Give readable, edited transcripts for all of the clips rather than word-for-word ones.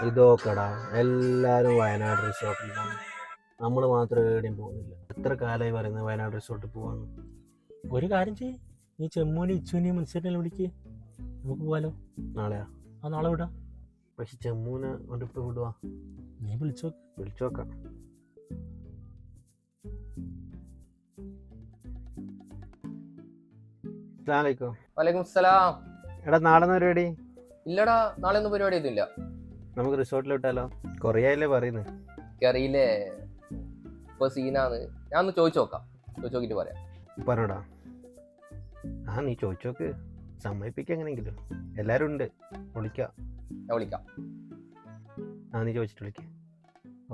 ഇതൊക്കെടാ എല്ലാവരും വയനാട് റിസോർട്ടിലാണ്. നമ്മൾ മാത്രം എവിടെയും പോകുന്നില്ല. എത്ര കാലമായി പറയുന്നത് വയനാട് റിസോർട്ടിൽ പോവാന്ന്. ഒരു കാര്യം ചെയ്യ്, നീ ചെമ്മൂനി ഇച്ചുവിനെയും മുൻസിറ്റിനെ വിളിക്ക്, നമുക്ക് പോവാലോ. നാളെയാ? ആ നാളെ വിടാം. പക്ഷെ ചെമ്മൂനെ ഒരിപ്പോൾ വിടുവാ? നീ വിളിച്ചോ. വിളിച്ചോക്കാം. വലൈക്കും സലാം. എടാ നാളെ പരിപാടി? ഇല്ലടാ, നാളെ ഒന്നും പരിപാടി ഒന്നും ഇല്ല. നമുക്ക് റിസോർട്ടിൽ വിട്ടാലോ? കൊറിയയില്ലേ പറയുന്നത്? അറിയില്ലേ, ഇപ്പൊ സീനാണ്. ഞാൻ ഒന്ന് ചോദിച്ചു നോക്കാം, ചോദിച്ചു നോക്കിട്ട് പറയാം. പറഞ്ഞോടാ. നീ ചോദിച്ചോക്ക്, സമ്മതിപ്പിക്കുക എങ്ങനെയെങ്കിലും. എല്ലാരും ഉണ്ട്, വിളിക്കാം. ഞാൻ വിളിക്കാം. നീ ചോദിച്ചിട്ട് വിളിക്കാം.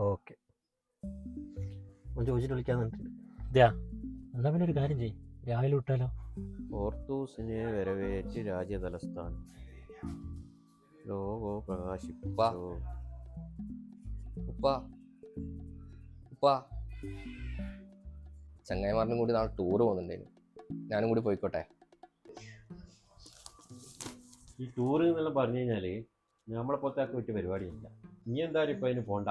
ഓക്കെ, ചോദിച്ചിട്ട് വിളിക്കാന്ന്. എന്നാ പിന്നെ ഒരു കാര്യം ചെയ്യ്, രാവിലെ വിട്ടാലോ? പോർത്തൂസിനെ വരവേറ്റ് രാജ്യതലസ്ഥാനം ലോകോ പ്രകാശിപ്പ. ചങ്ങായിമാരനും കൂടി നാളെ ടൂറ് പോകുന്നുണ്ടായിരുന്നു. ഞാനും കൂടി പോയിക്കോട്ടെ. ഈ ടൂറ് എന്നെല്ലാം പറഞ്ഞു കഴിഞ്ഞാല് നമ്മളെ പുറത്താക്കി വിട്ട പരിപാടിയില്ല. ഇനി എന്തായാലും ഇപ്പൊ അതിന് പോണ്ട.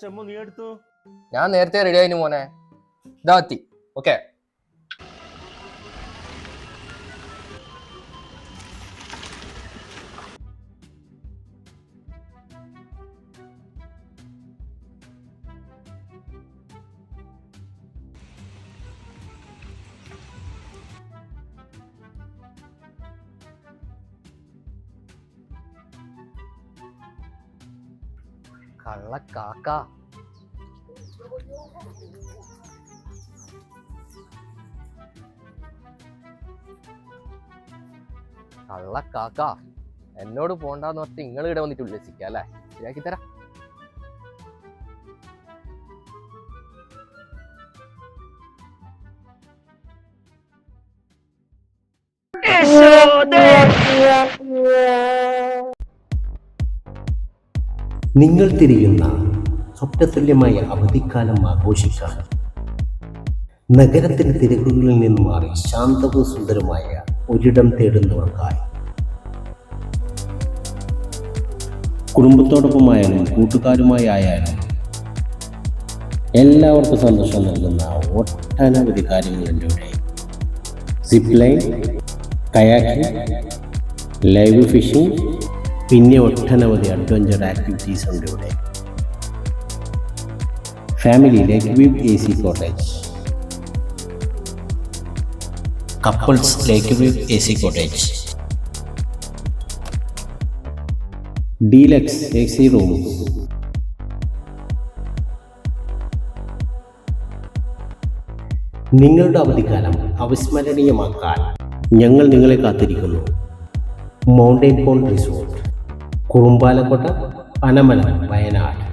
ചെമ്മു നീ എടുത്തു. ഞാൻ നേരത്തെ റെഡി ആയിരുന്നു മോനെ. ഇതാ എത്തി. ഓക്കെ, കള്ളക്കാക്ക. കള്ളക്കാക്ക, എന്നോട് പോണ്ടെന്ന് പറഞ്ഞിട്ട് നിങ്ങൾ ഇവിടെ വന്നിട്ട് ഉല്ലസിക്ക അല്ലേ? ശരിയാക്കി തരാം. നിങ്ങൾ തിരിയുന്ന സ്വപ്നതുല്യമായ അവധിക്കാലം ആഘോഷിക്കാൻ നഗരത്തിന്റെ തിരക്കുകളിൽ നിന്ന് മാറി ശാന്തവും സുന്ദരമായ ഒരിടം തേടുന്നവർക്കായി കുടുംബത്തോടൊപ്പമായാലും കൂട്ടുകാരുമായി ആയാലും എല്ലാവർക്കും സന്തോഷം നൽകുന്ന ഒട്ടനവധി കാര്യങ്ങളുണ്ട് ഇവിടെ. Zip line, kayaking, live fishing, പിന്നെ ഒട്ടനവധി അഡ്വഞ്ചർ ആക്ടിവിറ്റീസ് ഉണ്ട് ഇവിടെ. Family lake view AC cottage, couples lake view AC cottage, deluxe AC room, നിങ്ങളുടെ അവധിക്കാലം അവിസ്മരണീയമാക്കാൻ ഞങ്ങൾ നിങ്ങളെ കാത്തിരിക്കുന്നു. മൗണ്ടൻ പോൺ റിസോർട്ട്, കുറുമ്പാലക്കോട്ട, പനമല, വയനാട്.